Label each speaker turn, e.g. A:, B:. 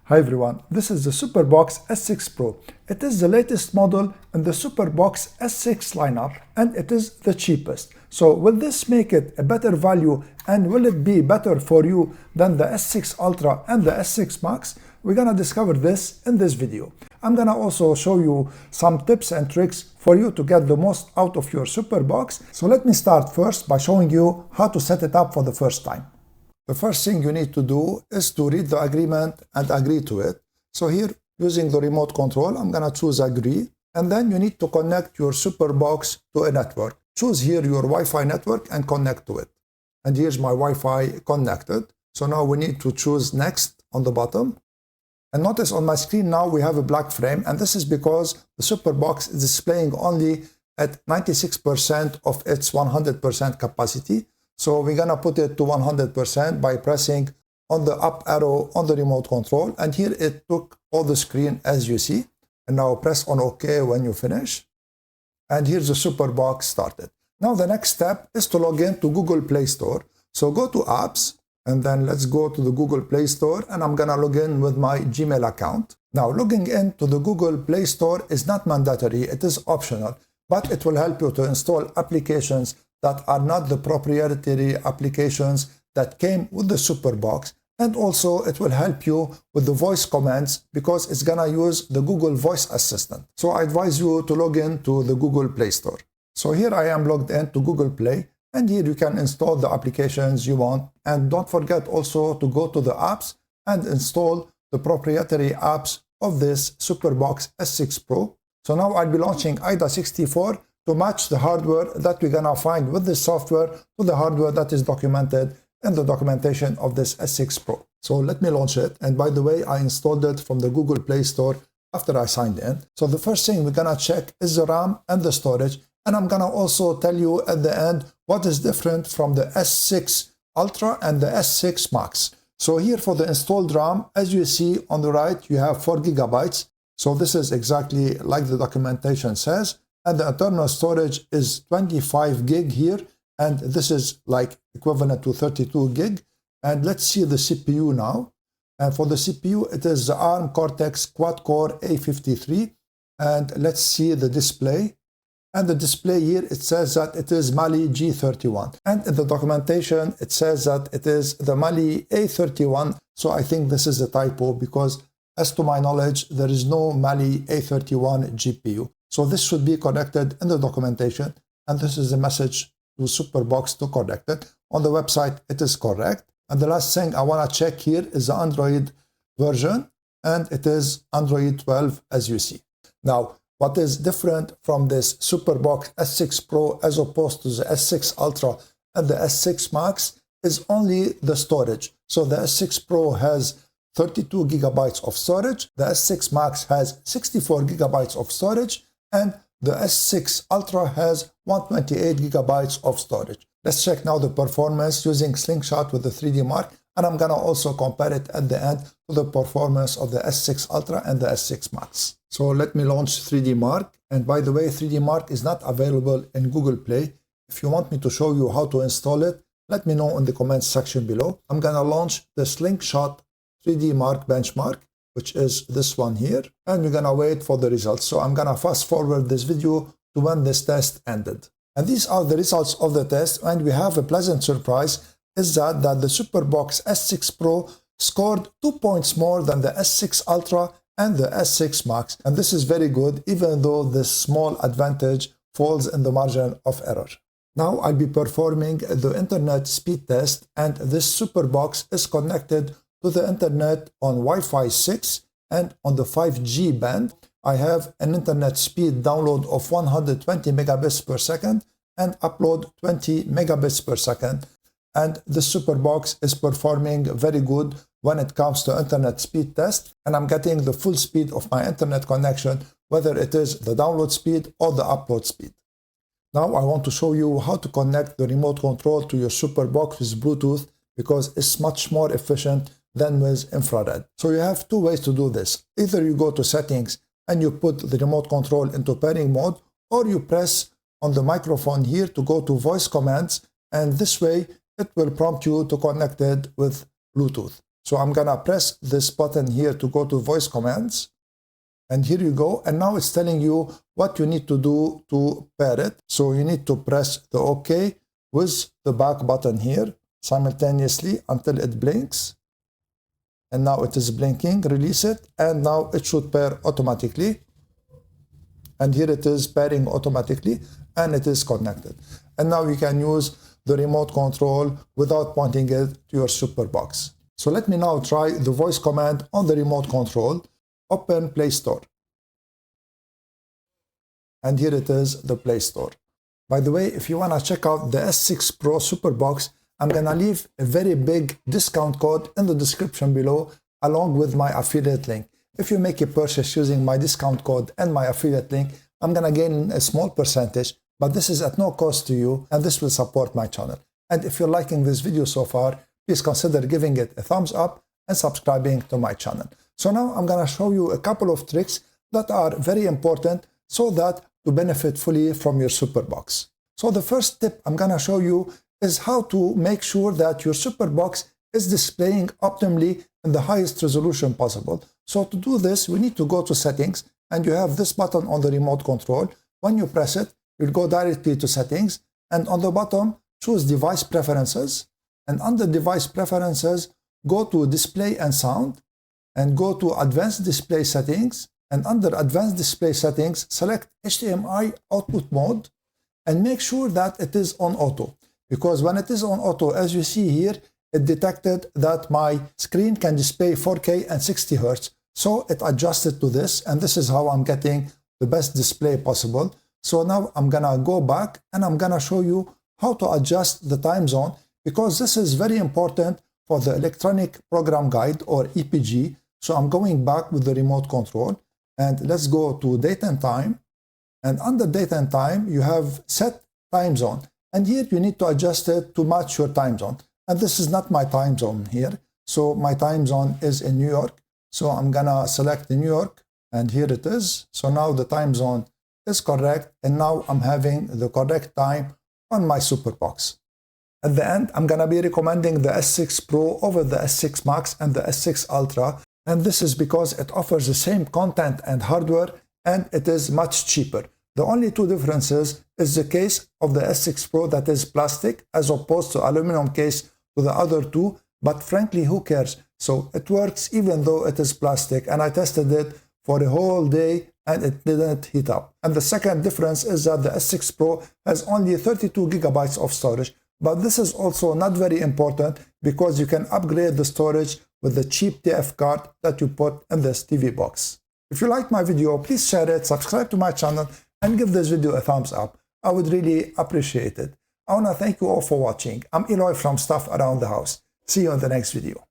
A: Hi everyone, this is the SuperBox S6 Pro. It is the latest model in the SuperBox S6 lineup and it is the cheapest. So will this make it a better value and will it be better for you than the S6 Ultra and the S6 Max? We're gonna discover this in this video. I'm gonna also show you some tips and tricks for you to get the most out of your SuperBox. So let me start first by showing you how to set it up for the first time. The first thing you need to do is to read the agreement and agree to it. So here, using the remote control, I'm gonna choose agree, and then you need to connect your SuperBox to a network. Choose here your Wi-Fi network and connect to it. And here's my Wi-Fi connected. So now we need to choose next on the bottom. And notice on my screen now we have a black frame, and this is because the SuperBox is displaying only at 96% of its 100% capacity. So we're gonna put it to 100% by pressing on the up arrow on the remote control. And here it took all the screen as you see. And now press on OK when you finish. And here's the SuperBox started. Now the next step is to log in to Google Play Store. So go to apps and then let's go to the Google Play Store, and I'm gonna log in with my Gmail account. Now logging into the Google Play Store is not mandatory, it is optional, but it will help you to install applications that are not the proprietary applications that came with the SuperBox, and also it will help you with the voice commands because it's gonna use the Google Voice Assistant. So I advise you to log in to the Google Play Store. So here I am logged in to Google Play, and here you can install the applications you want, and don't forget also to go to the apps and install the proprietary apps of this SuperBox S6 Pro. So now I'll be launching IDA64 to match the hardware that we're gonna find with this software to the hardware that is documented in the documentation of this S6 Pro. So let me launch it. And by the way, I installed it from the Google Play Store after I signed in. So the first thing we're gonna check is the RAM and the storage. And I'm gonna also tell you at the end what is different from the S6 Ultra and the S6 Max. So here for the installed RAM, as you see on the right, you have 4 GB. So this is exactly like the documentation says. And the internal storage is 25 gig here, and this is like equivalent to 32 gig. And let's see the CPU now. And for the CPU, it is the ARM Cortex quad-core A53. And let's see the display. And the display here, it says that it is Mali G31. And in the documentation, it says that it is the Mali A31. So I think this is a typo because as to my knowledge, there is no Mali A31 GPU. So this should be corrected in the documentation, and this is a message to SuperBox to correct it. On the website, it is correct. And the last thing I want to check here is the Android version, and it is Android 12 as you see. Now, what is different from this SuperBox S6 Pro as opposed to the S6 Ultra and the S6 Max is only the storage. So the S6 Pro has 32 gigabytes of storage, the S6 Max has 64 gigabytes of storage, and the S6 Ultra has 128 gigabytes of storage. Let's check now the performance using Slingshot with the 3D Mark, and I'm gonna also compare it at the end to the performance of the S6 Ultra and the S6 Max. So let me launch 3D Mark, and by the way, 3D Mark is not available in Google Play. If you want me to show you how to install it, let me know in the comments section below. I'm gonna launch the Slingshot 3D Mark benchmark, which is this one here, and we're gonna wait for the results. So I'm gonna fast forward this video to when this test ended. And these are the results of the test, and we have a pleasant surprise is that the SuperBox S6 Pro scored 2 points more than the S6 Ultra and the S6 Max. And this is very good, even though this small advantage falls in the margin of error. Now I'll be performing the internet speed test, and this SuperBox is connected to the internet on Wi-Fi 6 and on the 5G band. I have an internet speed download of 120 megabits per second and upload 20 megabits per second. And the SuperBox is performing very good when it comes to internet speed test, and I'm getting the full speed of my internet connection, whether it is the download speed or the upload speed. Now I want to show you how to connect the remote control to your SuperBox with Bluetooth because it's much more efficient than with infrared. So you have two ways to do this. Either you go to settings and you put the remote control into pairing mode, or you press on the microphone here to go to voice commands, and this way it will prompt you to connect it with Bluetooth. So I'm gonna press this button here to go to voice commands. And here you go. And now it's telling you what you need to do to pair it. So you need to press the OK with the back button here simultaneously until it blinks. And now it is blinking. Release it. And now it should pair automatically. And here it is pairing automatically. And it is connected. And now you can use the remote control without pointing it to your SuperBox. So let me now try the voice command on the remote control. Open Play Store. And here it is, the Play Store. By the way, if you want to check out the S6 Pro SuperBox, I'm going to leave a very big discount code in the description below along with my affiliate link. If you make a purchase using my discount code and my affiliate link, I'm going to gain a small percentage, but this is at no cost to you and this will support my channel. And if you're liking this video so far, please consider giving it a thumbs up and subscribing to my channel. So now I'm going to show you a couple of tricks that are very important so that to benefit fully from your SuperBox. So the first tip I'm going to show you is how to make sure that your SuperBox is displaying optimally in the highest resolution possible. So to do this, we need to go to settings and you have this button on the remote control. When you press it, you'll go directly to settings and on the bottom, choose device preferences and under device preferences, go to display and sound and go to advanced display settings and under advanced display settings, select HDMI output mode and make sure that it is on auto. Because when it is on auto, as you see here, it detected that my screen can display 4K and 60 Hz. So it adjusted to this and this is how I'm getting the best display possible. So now I'm gonna go back and I'm gonna show you how to adjust the time zone because this is very important for the electronic program guide or EPG. So I'm going back with the remote control and let's go to date and time. And under date and time, you have set time zone. And here you need to adjust it to match your time zone. And this is not my time zone here. So my time zone is in New York. So I'm gonna select New York and here it is. So now the time zone is correct. And now I'm having the correct time on my SuperBox. At the end, I'm gonna be recommending the S6 Pro over the S6 Max and the S6 Ultra. And this is because it offers the same content and hardware and it is much cheaper. The only two differences is the case of the S6 Pro that is plastic as opposed to aluminum case to the other two, but frankly, who cares? So it works even though it is plastic and I tested it for a whole day and it didn't heat up. And the second difference is that the S6 Pro has only 32 gigabytes of storage, but this is also not very important because you can upgrade the storage with the cheap TF card that you put in this TV box. If you liked my video, please share it, subscribe to my channel, and give this video a thumbs up. I would really appreciate it. I want to thank you all for watching. I'm Eloy from Stuff Around the House. See you in the next video.